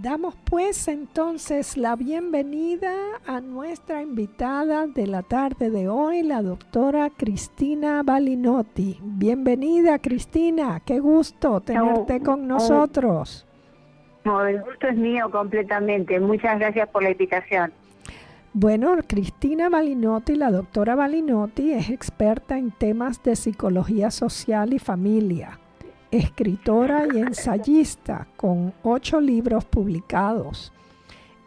Damos pues entonces la bienvenida a nuestra invitada de la tarde de hoy, la doctora Cristina Balinotti. Bienvenida, Cristina, qué gusto tenerte con nosotros. El gusto es mío completamente. Muchas gracias por la invitación. Bueno, Cristina Balinotti, la doctora Balinotti, es experta en temas de psicología social y familia. Escritora y ensayista con 8 libros publicados.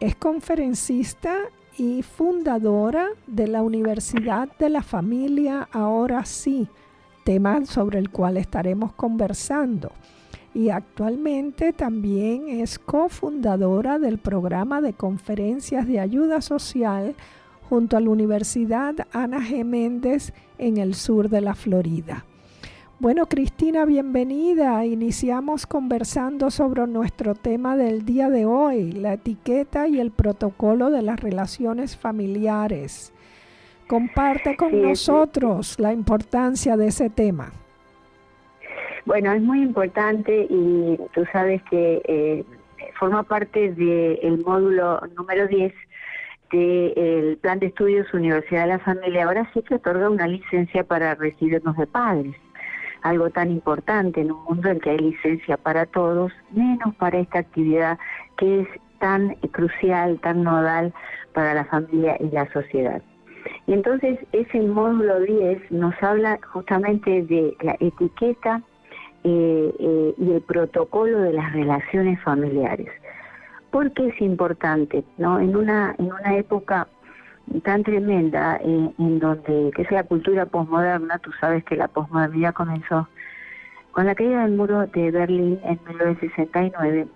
Es conferencista y fundadora de la Universidad de la Familia Ahora Sí, tema sobre el cual estaremos conversando. Y actualmente también es cofundadora del programa de conferencias de ayuda social junto a la Universidad Ana G. Méndez en el sur de la Florida. Bueno, Cristina, bienvenida. Iniciamos conversando sobre nuestro tema del día de hoy, la etiqueta y el protocolo de las relaciones familiares. Comparte con nosotros la importancia de ese tema. Bueno, es muy importante y tú sabes que forma parte del módulo número 10 del Plan de Estudios Universidad de la Familia. Ahora sí que otorga una licencia para recibirnos de padres. Algo tan importante en un mundo en que hay licencia para todos, menos para esta actividad que es tan crucial, tan nodal para la familia y la sociedad. Y entonces ese módulo 10 nos habla justamente de la etiqueta y el protocolo de las relaciones familiares. ¿Por qué es importante? ¿No? En una época tan tremenda en donde, que es la cultura posmoderna, tú sabes que la posmodernidad comenzó con la caída del muro de Berlín en 1969,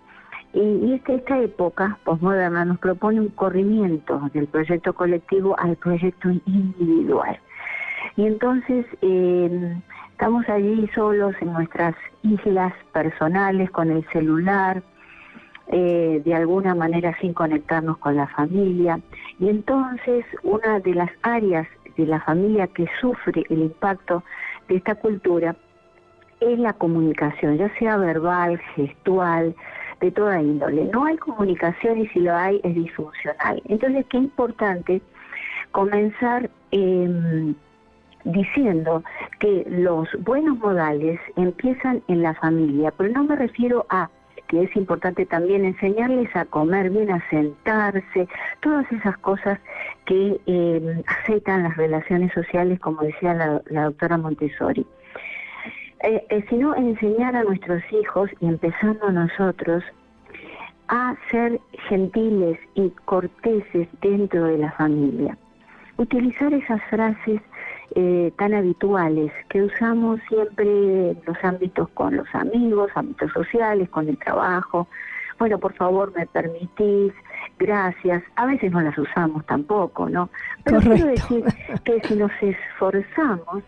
y esta época posmoderna nos propone un corrimiento del proyecto colectivo al proyecto individual. Y entonces estamos allí solos en nuestras islas personales con el celular, de alguna manera sin conectarnos con la familia. Y entonces una de las áreas de la familia que sufre el impacto de esta cultura es la comunicación, ya sea verbal, gestual, de toda índole. No hay comunicación y si lo hay es disfuncional. Entonces, qué importante comenzar diciendo que los buenos modales empiezan en la familia, pero no me refiero a que es importante también enseñarles a comer bien, a sentarse, todas esas cosas que afectan las relaciones sociales, como decía la doctora Montessori. Sino enseñar a nuestros hijos, y empezando nosotros, a ser gentiles y corteses dentro de la familia. Utilizar esas frases tan habituales que usamos siempre en los ámbitos con los amigos, ámbitos sociales, con el trabajo. Bueno, por favor, me permitís, gracias. A veces no las usamos tampoco, ¿no? Pero quiero decir que si nos esforzamos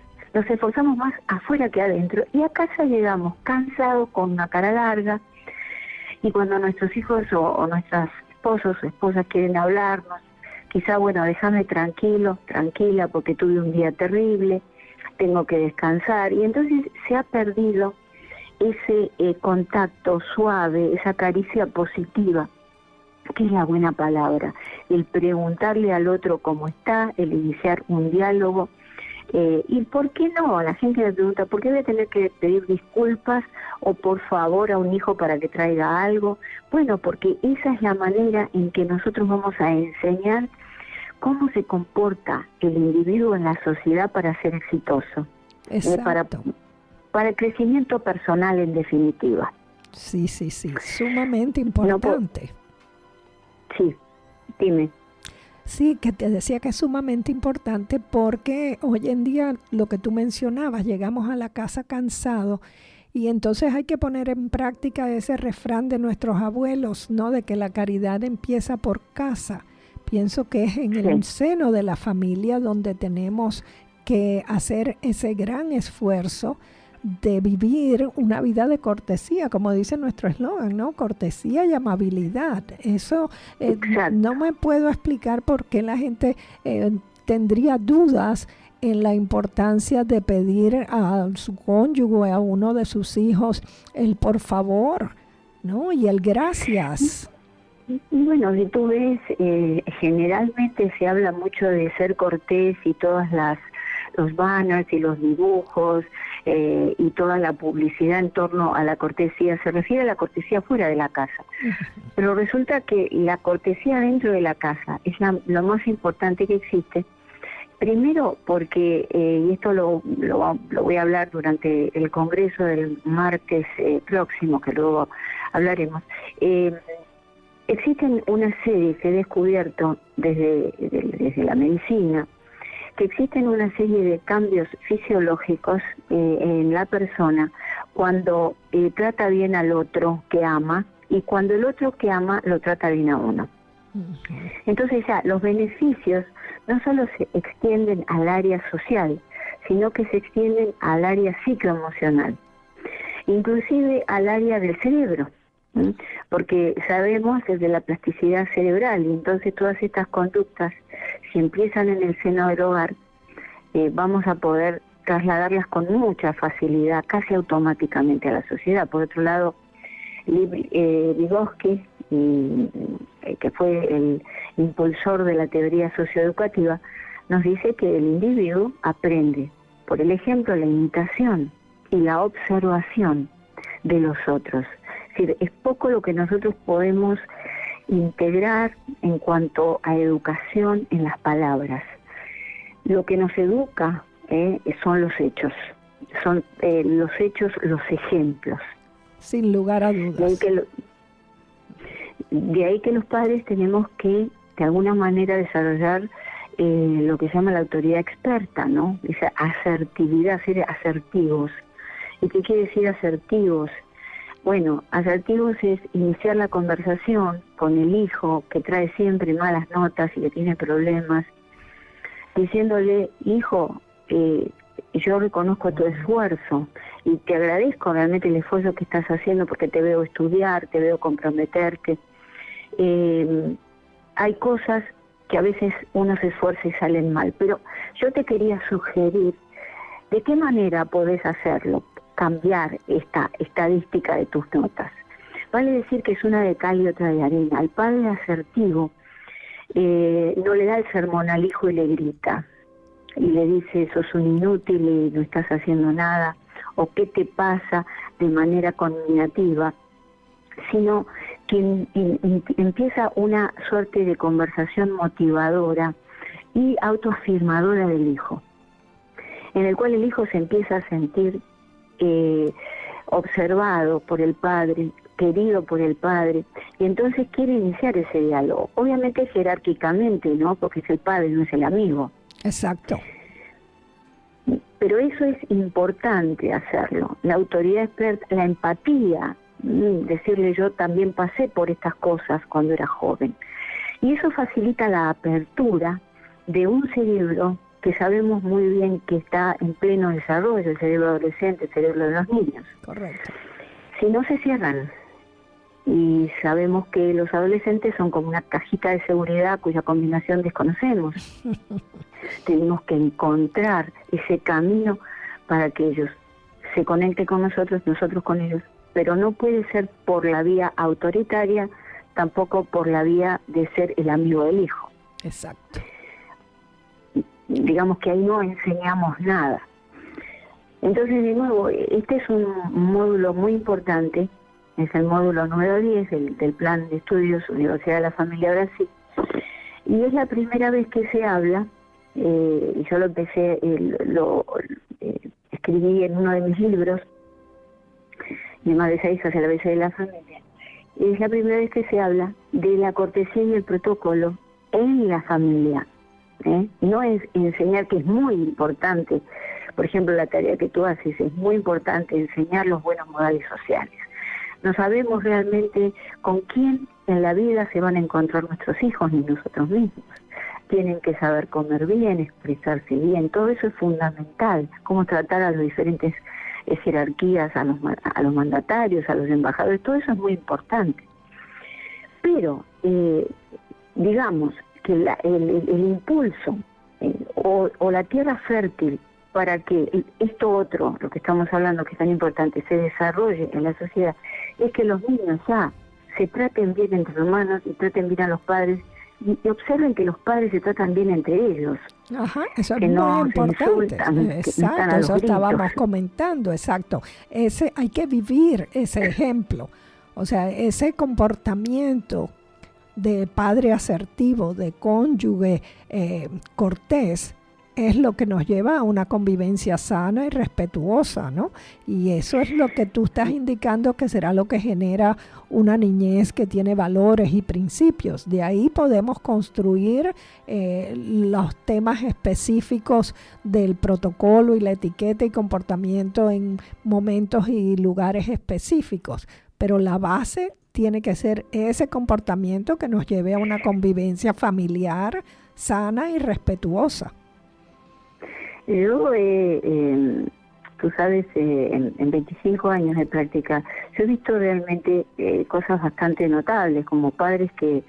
más afuera que adentro, y a casa llegamos cansados, con una cara larga, y cuando nuestros hijos o nuestras esposos o esposas quieren hablarnos, quizá, bueno, déjame tranquila, porque tuve un día terrible, tengo que descansar. Y entonces se ha perdido ese contacto suave, esa caricia positiva, que es la buena palabra. El preguntarle al otro cómo está, el iniciar un diálogo. ¿Y por qué no? La gente me pregunta, ¿por qué voy a tener que pedir disculpas o por favor a un hijo para que traiga algo? Bueno, porque esa es la manera en que nosotros vamos a enseñar cómo se comporta el individuo en la sociedad para ser exitoso. Para el crecimiento personal, en definitiva. Sí, sumamente importante. Sí, dime. Sí, que te decía que es sumamente importante porque hoy en día, lo que tú mencionabas, llegamos a la casa cansados y entonces hay que poner en práctica ese refrán de nuestros abuelos, ¿no? De que la caridad empieza por casa. Pienso que es en el seno de la familia donde tenemos que hacer ese gran esfuerzo de vivir una vida de cortesía, como dice nuestro eslogan, ¿no? Cortesía y amabilidad. Eso no me puedo explicar por qué la gente tendría dudas en la importancia de pedir a su cónyuge, a uno de sus hijos, el por favor, ¿no? Y el gracias. Bueno, si tú ves, generalmente se habla mucho de ser cortés y los banners y los dibujos y toda la publicidad en torno a la cortesía, se refiere a la cortesía fuera de la casa. Pero resulta que la cortesía dentro de la casa es lo más importante que existe. Primero porque, y esto lo voy a hablar durante el congreso del martes próximo, que luego hablaremos, existen una serie que he descubierto desde la medicina, que existen una serie de cambios fisiológicos en la persona cuando trata bien al otro que ama y cuando el otro que ama lo trata bien a uno. Entonces ya los beneficios no solo se extienden al área social, sino que se extienden al área psicoemocional, inclusive al área del cerebro, porque sabemos desde la plasticidad cerebral, y entonces todas estas conductas, si empiezan en el seno del hogar, vamos a poder trasladarlas con mucha facilidad, casi automáticamente a la sociedad. Por otro lado, Vygotsky, que fue el impulsor de la teoría socioeducativa, nos dice que el individuo aprende por el ejemplo, la imitación y la observación de los otros. Es decir, es poco lo que nosotros podemos integrar en cuanto a educación en las palabras. Lo que nos educa son los hechos, son los hechos, los ejemplos. Sin lugar a dudas. De ahí que los padres tenemos que, de alguna manera, desarrollar lo que se llama la autoridad experta, ¿no? Esa asertividad, ser asertivos. ¿Y qué quiere decir asertivos? Bueno, asertivos es iniciar la conversación con el hijo que trae siempre malas notas y que tiene problemas, diciéndole, hijo, yo reconozco tu esfuerzo y te agradezco realmente el esfuerzo que estás haciendo porque te veo estudiar, te veo comprometerte. Hay cosas que a veces uno se esfuerza y salen mal, pero yo te quería sugerir de qué manera podés hacerlo, cambiar esta estadística de tus notas. Vale decir que es una de cal y otra de arena. Al padre asertivo no le da el sermón al hijo y le grita y le dice sos un inútil y no estás haciendo nada o qué te pasa de manera conminativa, sino que empieza una suerte de conversación motivadora y autoafirmadora del hijo, en el cual el hijo se empieza a sentir observado por el padre, querido por el padre, y entonces quiere iniciar ese diálogo, obviamente jerárquicamente, ¿no? Porque es el padre, no es el amigo. Exacto. Pero eso es importante hacerlo, la autoridad experta, la empatía, decirle yo también pasé por estas cosas cuando era joven. Y eso facilita la apertura de un cerebro que sabemos muy bien que está en pleno desarrollo, el cerebro adolescente, el cerebro de los niños. Correcto. Si no se cierran, y sabemos que los adolescentes son como una cajita de seguridad cuya combinación desconocemos. Tenemos que encontrar ese camino para que ellos se conecten con nosotros, nosotros con ellos, pero no puede ser por la vía autoritaria, tampoco por la vía de ser el amigo del hijo. Exacto. Digamos que ahí no enseñamos nada. Entonces, de nuevo, este es un módulo muy importante, es el módulo número 10 del Plan de Estudios Universidad de la Familia Brasil, y es la primera vez que se habla, y yo lo empecé, escribí en uno de mis libros, de más de 6 hacia la belleza de la familia, y es la primera vez que se habla de la cortesía y el protocolo en la familia. No es enseñar, que es muy importante, por ejemplo la tarea que tú haces, es muy importante enseñar los buenos modales sociales. No sabemos realmente con quién en la vida se van a encontrar nuestros hijos ni nosotros mismos. Tienen que saber comer bien, expresarse bien, todo eso es fundamental, cómo tratar a las diferentes jerarquías, a los mandatarios, a los embajadores, todo eso es muy importante. Pero, digamos, que el impulso o la tierra fértil para que esto otro, lo que estamos hablando que es tan importante, se desarrolle en la sociedad, es que los niños ya se traten bien entre hermanos y traten bien a los padres y observen que los padres se tratan bien entre ellos. Ajá, eso es que muy no importante. se insultan, Exacto, eso estábamos comentando, exacto. Hay que vivir ese ejemplo. O sea, ese comportamiento de padre asertivo, de cónyuge cortés, es lo que nos lleva a una convivencia sana y respetuosa, ¿no? Y eso es lo que tú estás indicando que será lo que genera una niñez que tiene valores y principios. De ahí podemos construir los temas específicos del protocolo y la etiqueta y comportamiento en momentos y lugares específicos. Pero la base tiene que ser ese comportamiento que nos lleve a una convivencia familiar sana y respetuosa. Yo, tú sabes, en 25 años de práctica, yo he visto realmente cosas bastante notables, como padres que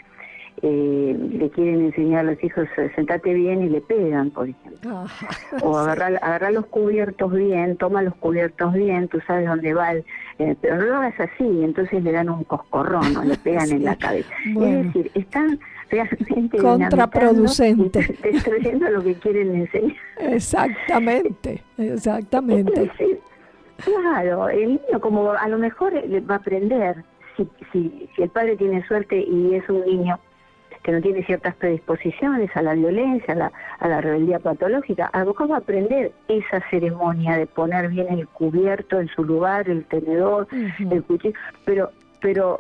le quieren enseñar a los hijos, sentate bien y le pegan, por ejemplo. O agarrar los cubiertos bien, toma los cubiertos bien, tú sabes dónde va, pero no lo hagas así, entonces le dan un coscorrón o le pegan en la cabeza. Bueno. Es decir, están realmente contraproducente, destruyendo lo que quieren enseñar. Exactamente. Es decir, claro, el niño como a lo mejor va a aprender, si el padre tiene suerte y es un niño que no tiene ciertas predisposiciones a la violencia, a la rebeldía patológica, a lo mejor va a aprender esa ceremonia de poner bien el cubierto en su lugar, el tenedor, el cuchillo, pero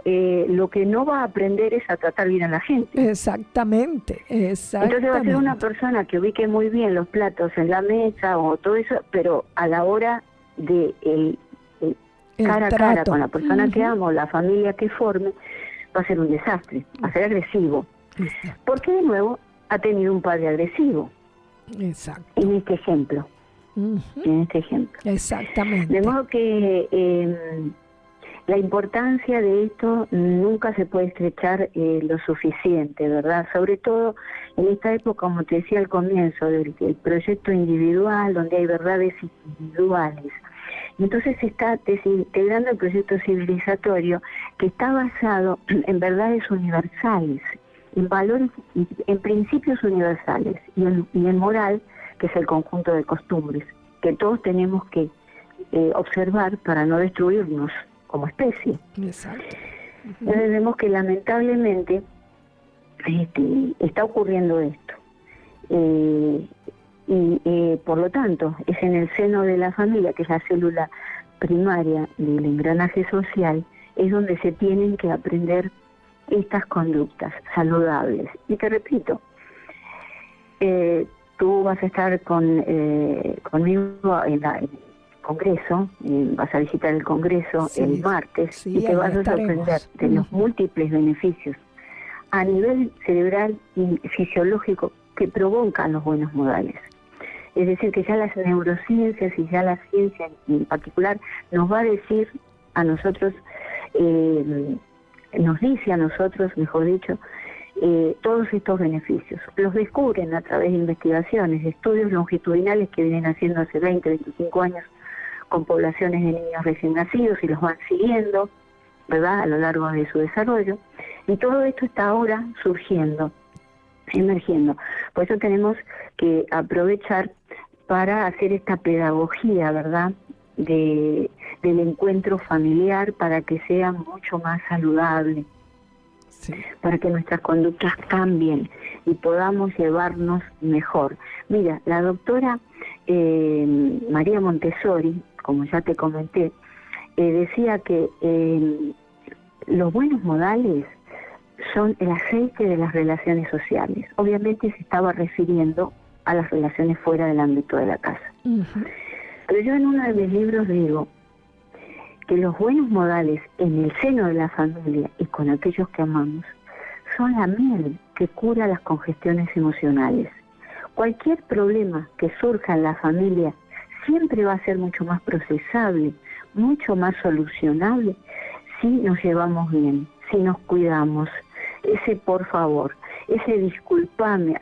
lo que no va a aprender es a tratar bien a la gente. Exactamente. Entonces va a ser una persona que ubique muy bien los platos en la mesa o todo eso, pero a la hora de el cara a cara con la persona que amo, la familia que forme, va a ser un desastre, va a ser agresivo. Porque de nuevo ha tenido un padre agresivo. Exacto. En este ejemplo. En este ejemplo. Exactamente. De modo que la importancia de esto nunca se puede estrechar lo suficiente, ¿verdad? Sobre todo en esta época, como te decía al comienzo, del proyecto individual, donde hay verdades individuales. Y entonces se está desintegrando el proyecto civilizatorio que está basado en verdades universales, en valores, en principios universales y en moral, que es el conjunto de costumbres, que todos tenemos que observar para no destruirnos como especie. Exacto. Entonces vemos que lamentablemente está ocurriendo esto. Y por lo tanto es en el seno de la familia, que es la célula primaria del engranaje social, es donde se tienen que aprender estas conductas saludables. Y te repito, tú vas a estar conmigo en el Congreso, vas a visitar el Congreso el martes, y te vas a sorprender de los múltiples beneficios a nivel cerebral y fisiológico que provocan los buenos modales. Es decir, que ya las neurociencias y ya la ciencia en particular nos va a decir a nosotros, nos dice a nosotros, mejor dicho, todos estos beneficios. Los descubren a través de investigaciones, estudios longitudinales que vienen haciendo hace 20, 25 años con poblaciones de niños recién nacidos y los van siguiendo, ¿verdad?, a lo largo de su desarrollo. Y todo esto está ahora surgiendo, emergiendo. Por eso tenemos que aprovechar para hacer esta pedagogía, ¿verdad?, del encuentro familiar, para que sea mucho más saludable, para que nuestras conductas cambien y podamos llevarnos mejor. Mira, la doctora María Montessori, como ya te comenté, decía que los buenos modales son el aceite de las relaciones sociales. Obviamente se estaba refiriendo a las relaciones fuera del ámbito de la casa. Pero yo en uno de mis libros digo que los buenos modales en el seno de la familia y con aquellos que amamos son la miel que cura las congestiones emocionales. Cualquier problema que surja en la familia siempre va a ser mucho más procesable, mucho más solucionable si nos llevamos bien, si nos cuidamos. Ese por favor, ese disculpame,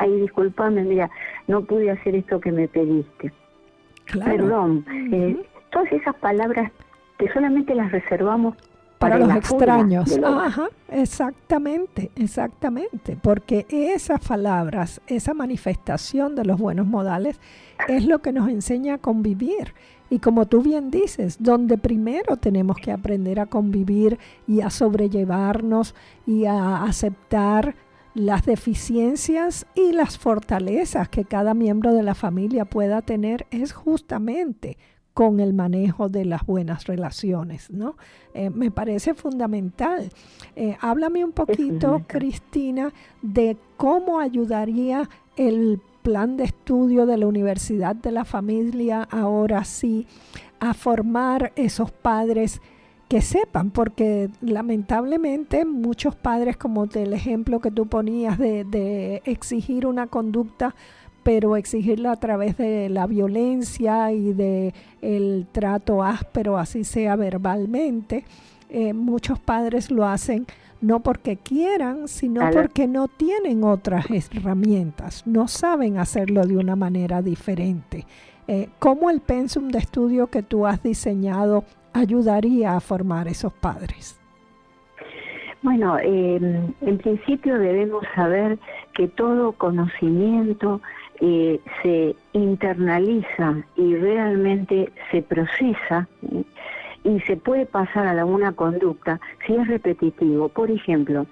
mira, no pude hacer esto que me pediste. Claro. Perdón, todas esas palabras que solamente las reservamos para los extraños. Ajá, exactamente, porque esas palabras, esa manifestación de los buenos modales es lo que nos enseña a convivir. Y como tú bien dices, donde primero tenemos que aprender a convivir y a sobrellevarnos y a aceptar las deficiencias y las fortalezas que cada miembro de la familia pueda tener, es justamente con el manejo de las buenas relaciones, ¿no? Me parece fundamental. Háblame un poquito, Cristina, de cómo ayudaría el plan de estudio de la Universidad de la Familia, ahora sí, a formar esos padres que sepan, porque lamentablemente muchos padres, como el ejemplo que tú ponías de exigir una conducta, pero exigirla a través de la violencia y de el trato áspero, así sea verbalmente, muchos padres lo hacen no porque quieran, sino porque no tienen otras herramientas, no saben hacerlo de una manera diferente. ¿Cómo el pensum de estudio que tú has diseñado ayudaría a formar esos padres? Bueno, en principio debemos saber que todo conocimiento se internaliza y realmente se procesa y se puede pasar a una conducta si es repetitivo. Por ejemplo,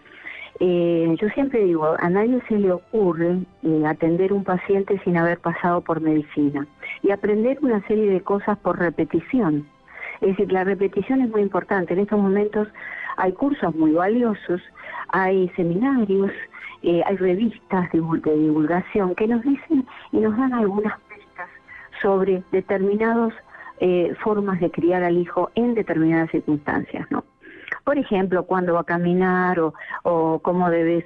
yo siempre digo, a nadie se le ocurre atender un paciente sin haber pasado por medicina y aprender una serie de cosas por repetición. Es decir, la repetición es muy importante. En estos momentos hay cursos muy valiosos, hay seminarios, hay revistas de divulgación que nos dicen y nos dan algunas pistas sobre determinadas formas de criar al hijo en determinadas circunstancias, ¿no? Por ejemplo, cuándo va a caminar o cómo debes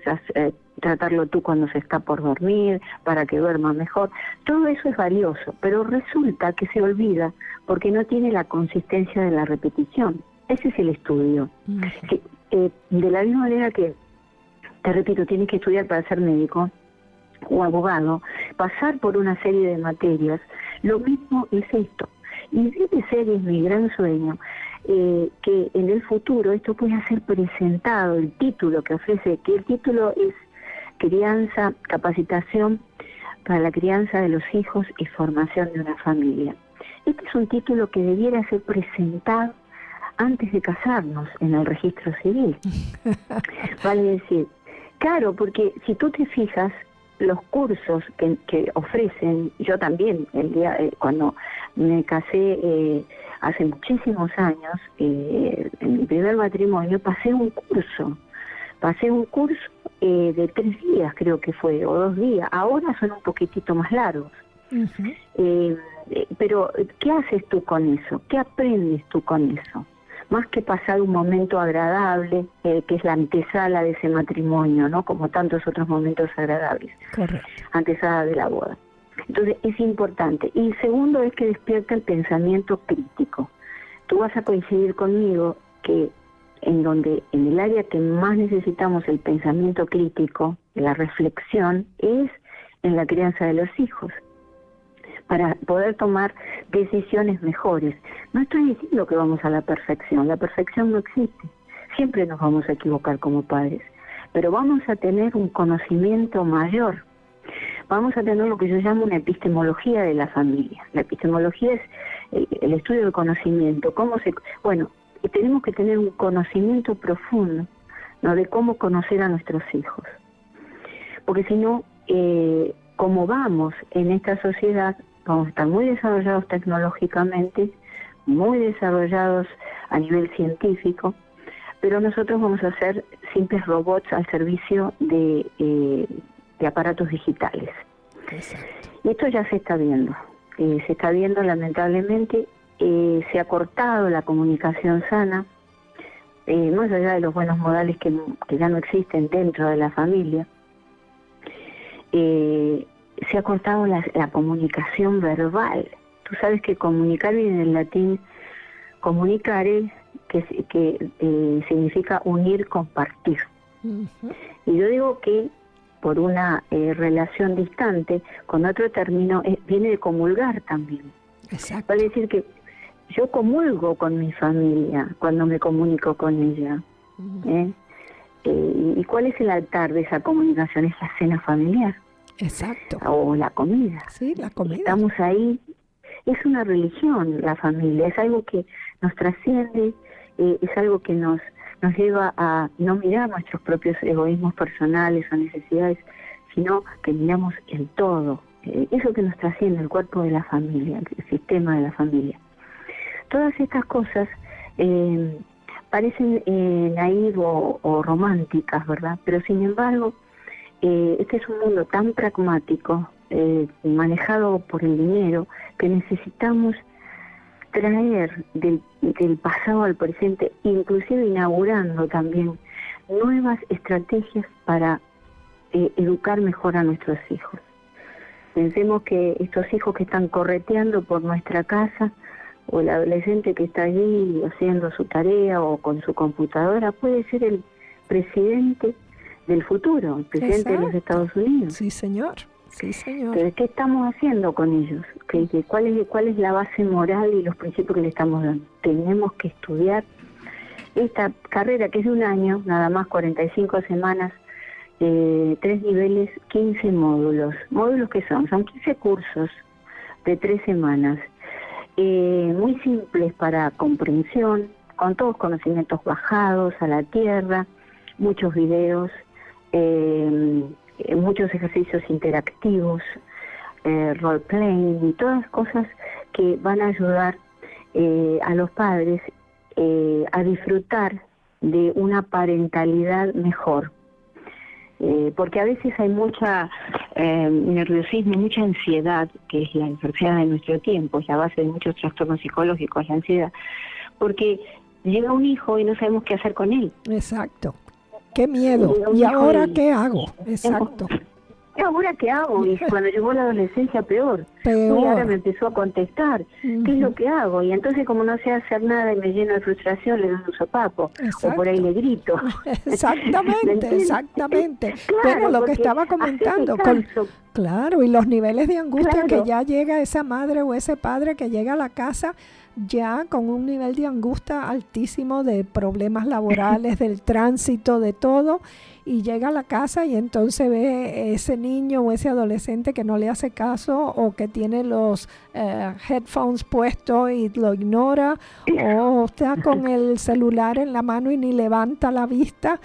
tratarlo tú cuando se está por dormir para que duerma mejor. Todo eso es valioso, pero resulta que se olvida porque no tiene la consistencia de la repetición. Ese es el estudio. Que, de la misma manera que, te repito, tienes que estudiar para ser médico o abogado, pasar por una serie de materias, lo mismo es esto. Y debe ser, es mi gran sueño, que en el futuro esto pueda ser presentado, el título que ofrece, que el título es Crianza, Capacitación para la Crianza de los Hijos y Formación de una Familia. Este es un título que debiera ser presentado antes de casarnos en el registro civil. Vale decir, claro, porque si tú te fijas, los cursos que ofrecen, yo también, cuando me casé hace muchísimos años, en mi primer matrimonio, pasé un curso de 3 días, creo que fue, o 2 días. Ahora son un poquitito más largos. Pero, ¿qué haces tú con eso? ¿Qué aprendes tú con eso? Más que pasar un momento agradable, que es la antesala de ese matrimonio, ¿no? Como tantos otros momentos agradables. Correcto. Antesala de la boda. Entonces, es importante. Y segundo es que despierta el pensamiento crítico. Tú vas a coincidir conmigo que en el área que más necesitamos el pensamiento crítico, la reflexión, es en la crianza de los hijos, para poder tomar decisiones mejores. No estoy diciendo que vamos a la perfección no existe, siempre nos vamos a equivocar como padres, pero vamos a tener un conocimiento mayor, vamos a tener lo que yo llamo una epistemología de la familia. La epistemología es el estudio del conocimiento, tenemos que tener un conocimiento profundo, ¿no?, de cómo conocer a nuestros hijos, porque si no, como vamos en esta sociedad, vamos a estar muy desarrollados tecnológicamente, muy desarrollados a nivel científico, pero nosotros vamos a ser simples robots al servicio de aparatos digitales. Exacto. Y esto ya se está viendo lamentablemente. Se ha cortado la comunicación sana, más allá de los buenos modales que ya no existen dentro de la familia. Se ha cortado la comunicación verbal. Tú sabes que comunicar viene del latín comunicare, que significa unir, compartir. Y yo digo que por una relación distante, con otro término, viene de comulgar también. Exacto. Vale decir que yo comulgo con mi familia cuando me comunico con ella. ¿Y cuál es el altar de esa comunicación? Es la cena familiar. Exacto. O la comida. Sí, la comida. Estamos ahí. Es una religión la familia, es algo que nos trasciende, es algo que nos lleva a no mirar nuestros propios egoísmos personales o necesidades, sino que miramos el todo, eso que nos trasciende, el cuerpo de la familia, el sistema de la familia. Todas estas cosas parecen naif o románticas, ¿verdad? Pero sin embargo, este es un mundo tan pragmático, manejado por el dinero, que necesitamos traer del pasado al presente, inclusive inaugurando también nuevas estrategias para educar mejor a nuestros hijos. Pensemos que estos hijos que están correteando por nuestra casa, o el adolescente que está allí haciendo su tarea o con su computadora, puede ser el presidente del futuro, el presidente de los Estados Unidos. Sí, señor. Sí, señor. Entonces, ¿qué estamos haciendo con ellos? ¿Cuál es la base moral y los principios que le estamos dando? Tenemos que estudiar esta carrera que es de un año, nada más 45 semanas, 3 niveles, 15 módulos. ¿Módulos qué son? Son 15 cursos de 3 semanas. Muy simples para comprensión, con todos conocimientos bajados a la tierra, muchos videos, muchos ejercicios interactivos, role-playing y todas cosas que van a ayudar a los padres a disfrutar de una parentalidad mejor. Porque a veces hay mucha nerviosismo, mucha ansiedad, que es la enfermedad de nuestro tiempo, es la base de muchos trastornos psicológicos, la ansiedad, porque llega un hijo y no sabemos qué hacer con él. Exacto. Qué miedo. ¿Y ahora qué hago? Exacto. ¿Y ahora qué hago? Y cuando llegó la adolescencia, peor. Y ahora me empezó a contestar. ¿Qué es lo que hago? Y entonces, como no sé hacer nada y me lleno de frustración, le doy un sopapo. Exacto. O por ahí le grito. Exactamente, exactamente. Claro, pero lo que estaba comentando, claro, y los niveles de angustia que ya llega esa madre o ese padre que llega a la casa ya con un nivel de angustia altísimo, de problemas laborales, del tránsito, de todo, y llega a la casa y entonces ve ese niño o ese adolescente que no le hace caso o que tiene los headphones puestos y lo ignora, o está con el celular en la mano y ni levanta la vista.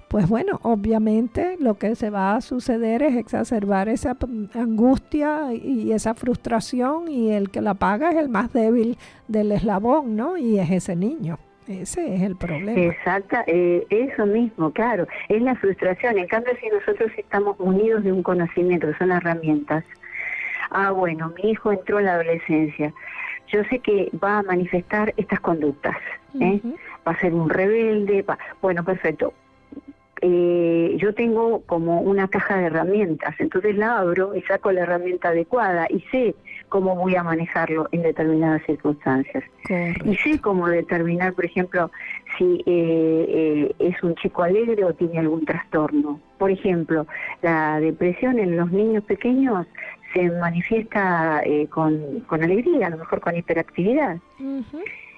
Pues bueno, obviamente lo que se va a suceder es exacerbar esa angustia y esa frustración, y el que la paga es el más débil del eslabón, ¿no? Y es ese niño. Ese es el problema. Exacto, eso mismo, claro, es la frustración. En cambio, si nosotros estamos unidos de un conocimiento, que son herramientas. Bueno, mi hijo entró en la adolescencia. Yo sé que va a manifestar estas conductas, va a ser un rebelde, bueno, perfecto. Yo tengo como una caja de herramientas, entonces la abro y saco la herramienta adecuada y sé cómo voy a manejarlo en determinadas circunstancias. Correcto. Y sé cómo determinar, por ejemplo, si es un chico alegre o tiene algún trastorno. Por ejemplo, la depresión en los niños pequeños se manifiesta con alegría, a lo mejor con hiperactividad.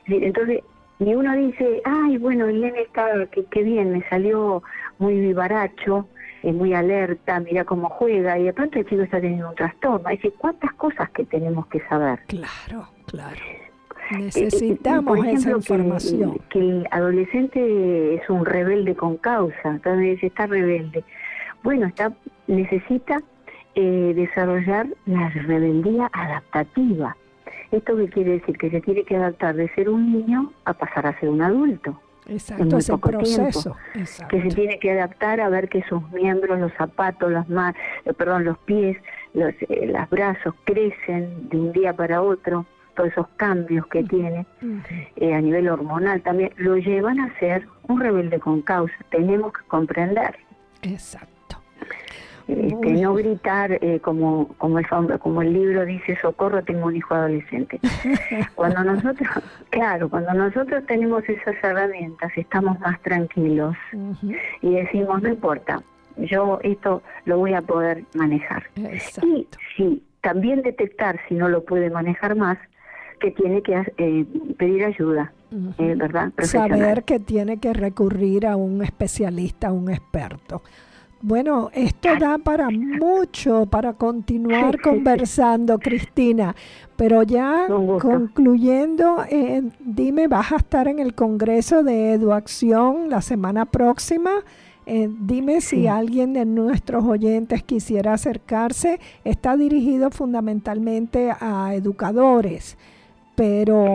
Entonces, y uno dice, ay, bueno, el nene está, qué bien, me salió muy vivaracho, muy alerta, mira cómo juega, y de pronto el chico está teniendo un trastorno. Dice, ¿cuántas cosas que tenemos que saber? Claro, claro. Necesitamos por ejemplo, esa información. Que el adolescente es un rebelde con causa, entonces está rebelde. Bueno, necesita desarrollar la rebeldía adaptativa. ¿Esto qué quiere decir? Que se tiene que adaptar de ser un niño a pasar a ser un adulto. Exacto, ese proceso. Que se tiene que adaptar a ver que sus miembros, los zapatos, los pies, los brazos crecen de un día para otro. Todos esos cambios que tiene a nivel hormonal también lo llevan a ser un rebelde con causa. Tenemos que comprender. Exacto. No gritar como el libro dice, socorro, tengo un hijo adolescente. Cuando nosotros tenemos esas herramientas, estamos más tranquilos y decimos, no importa, yo esto lo voy a poder manejar. Exacto. Y sí, también detectar si no lo puede manejar más, que tiene que pedir ayuda, ¿verdad? Profesional. Saber que tiene que recurrir a un especialista, a un experto. Bueno, esto da para mucho, para continuar conversando, Cristina, pero ya concluyendo, dime, ¿vas a estar en el Congreso de Eduacción la semana próxima? Dime si alguien de nuestros oyentes quisiera acercarse. Está dirigido fundamentalmente a educadores, pero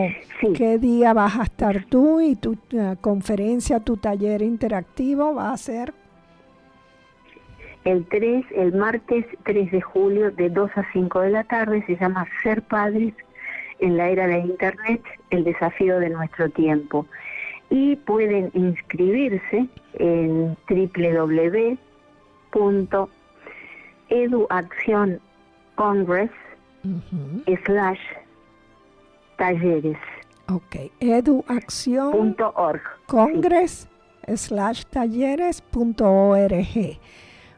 ¿qué día vas a estar tú y tu conferencia, tu taller interactivo va a ser? El martes 3 de julio de 2 a 5 de la tarde, se llama Ser Padres en la Era de Internet, el desafío de nuestro tiempo. Y pueden inscribirse en www.eduaccioncongress/talleres. Ok, eduacción.org. Congress/talleres.org.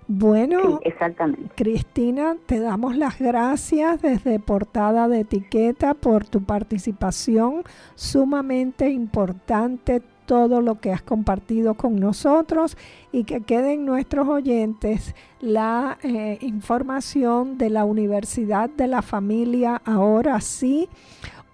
Bueno, sí, exactamente. Cristina, te damos las gracias desde Portada de Etiqueta por tu participación, sumamente importante todo lo que has compartido con nosotros, y que queden nuestros oyentes la información de la Universidad de la Familia, ahora sí,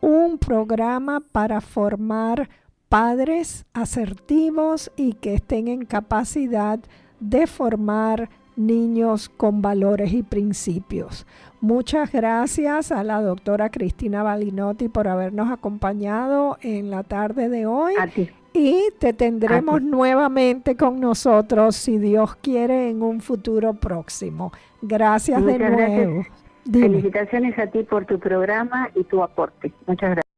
un programa para formar padres asertivos y que estén en capacidad de formar niños con valores y principios. Muchas gracias a la doctora Cristina Balinotti por habernos acompañado en la tarde de hoy. A ti. Y te tendremos nuevamente con nosotros, si Dios quiere, en un futuro próximo. Gracias de nuevo. Gracias. Felicitaciones a ti por tu programa y tu aporte. Muchas gracias.